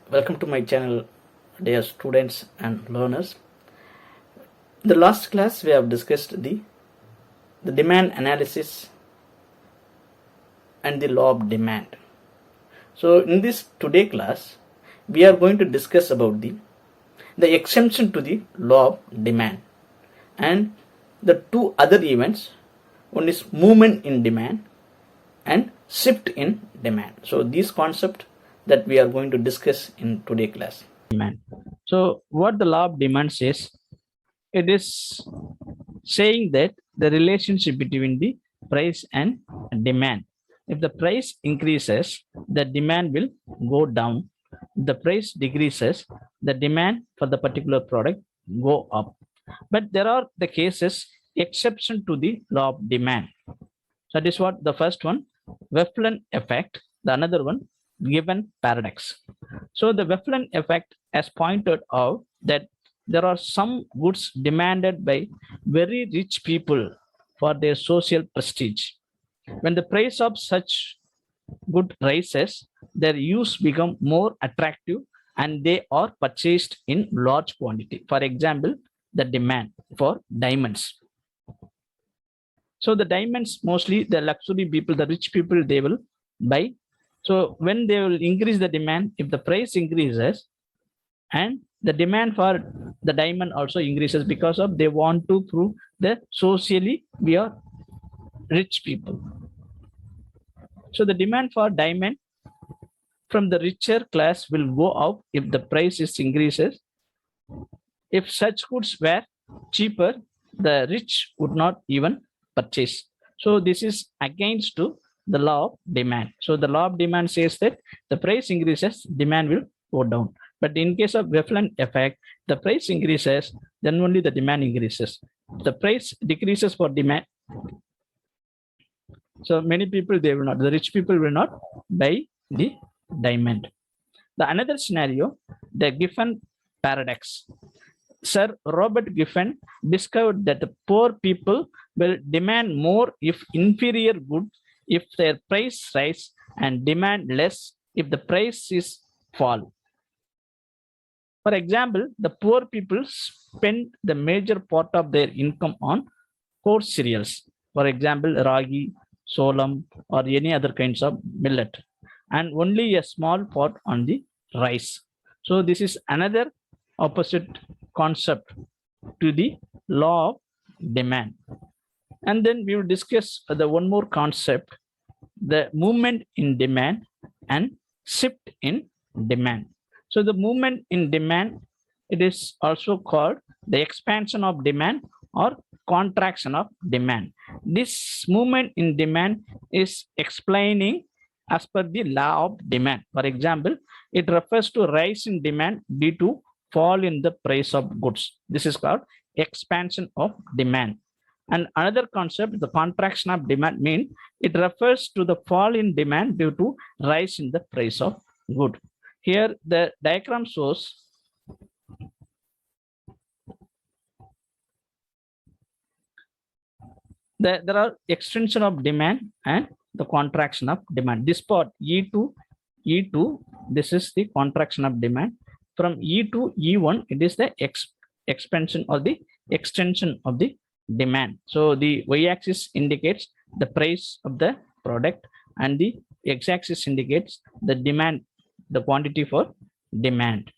Welcome to my channel, dear students and learners. In the last class, we have discussed the demand analysis and the law of demand. So, in this today class, we are going to discuss about the exemption to the law of demand and the two other events. One is movement in demand and shift in demand. So, these concepts that we are going to discuss in today class. Demand. So what the law of demand says, it is saying that the relationship between the price and demand. If the price increases, the demand will go down. If the price decreases, the demand for the particular product go up. But there are the cases exception to the law of demand. So that is what the first one, Veblen effect. The another one, Giffen paradox. So the Veblen effect has pointed out that there are some goods demanded by very rich people for their social prestige. When the price of such good rises, their use become more attractive and they are purchased in large quantity. For example, the demand for diamonds. So the diamonds, mostly the luxury people, the rich people, they will buy. So when they will increase the demand, if the price increases, and the demand for the diamond also increases because of they want to prove that socially we are rich people. So the demand for diamond from the richer class will go up if the price is increases. If such goods were cheaper, the rich would not even purchase. So this is against to the law of demand. So the law of demand says that the price increases, demand will go down. But in case of Veblen effect, the price increases, then only the demand increases. The price decreases for demand. So many people, they will not, the rich people will not buy the diamond. The another scenario, the Giffen paradox. Sir Robert Giffen discovered that the poor people will demand more if inferior goods, if their price rise, and demand less if the price is fall. For example, the poor people spend the major part of their income on coarse cereals. For example, ragi, solam, or any other kinds of millet, and only a small part on the rice. So this is another opposite concept to the law of demand. And then we will discuss the one more concept, the movement in demand and shift in demand. So the movement in demand, it is also called the expansion of demand or contraction of demand. This movement in demand is explaining as per the law of demand. For example, it refers to rise in demand due to fall in the price of goods. This is called expansion of demand. And another concept, the contraction of demand, means it refers to the fall in demand due to rise in the price of good. Here the diagram shows that there are extension of demand and the contraction of demand. This part E2, this is the contraction of demand. From E to E1, it is the expansion or the extension of the demand. So the y-axis indicates the price of the product and the x-axis indicates the demand, the quantity for demand.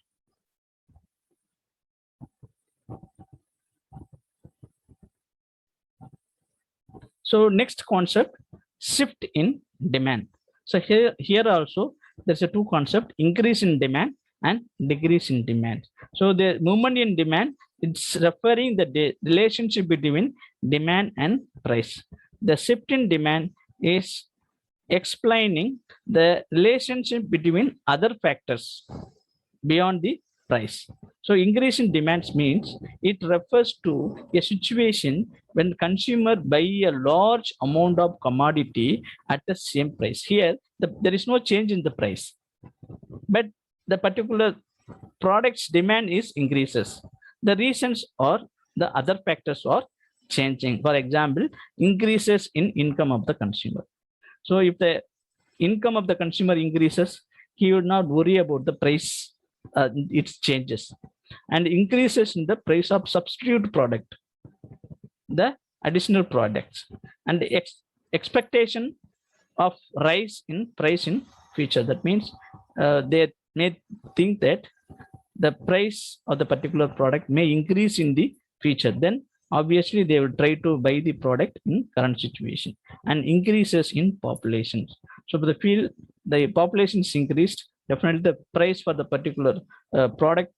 So next concept, shift in demand. So here also there's a two concept, increase in demand and decrease in demand. So the movement in demand, it's referring the relationship between demand and price. The shift in demand is explaining the relationship between other factors beyond the price. So increase in demands means it refers to a situation when consumer buy a large amount of commodity at the same price. Here, there is no change in the price, but the particular product's demand is increases. The reasons are the other factors are changing. For example, increases in income of the consumer. So if the income of the consumer increases, he would not worry about the price it changes, and increases in the price of substitute product, the additional products, and expectation of rise in price in future. That means they may think that the price of the particular product may increase in the future. Then obviously they will try to buy the product in current situation, and increases in populations. So the field, the population is increased, definitely the price for the particular product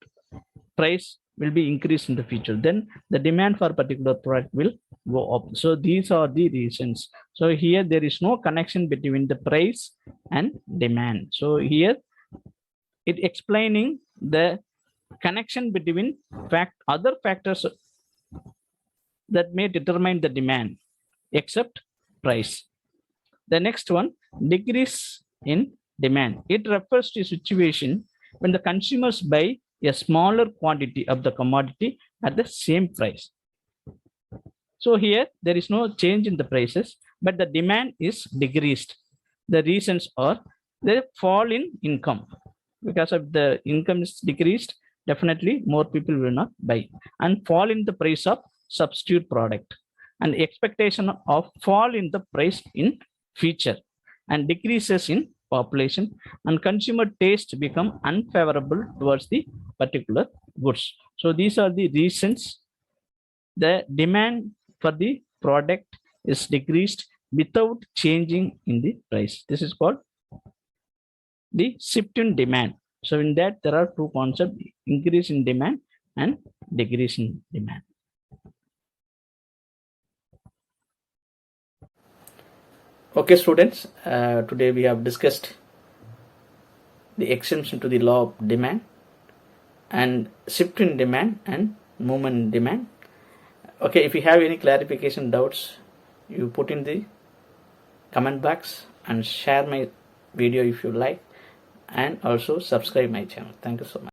price will be increased in the future. Then the demand for particular product will go up. So these are the reasons. So here there is no connection between the price and demand. So here it explaining the connection between other factors that may determine the demand except price. The next one, decrease in demand. It refers to a situation when the consumers buy a smaller quantity of the commodity at the same price. So here there is no change in the prices, but the demand is decreased. The reasons are the fall in income. Because of the income is decreased, definitely more people will not buy, and fall in the price of substitute product, and expectation of fall in the price in future, and decreases in population, and consumer taste become unfavorable towards the particular goods. So these are the reasons the demand for the product is decreased without changing in the price. This is called the shift in demand. So in that there are two concepts: increase in demand and decrease in demand. Okay, students, today we have discussed the exemption to the law of demand and shift in demand and movement in demand. Okay, if you have any clarification doubts, you put in the comment box, and share my video if you like, and also subscribe my channel. Thank you so much.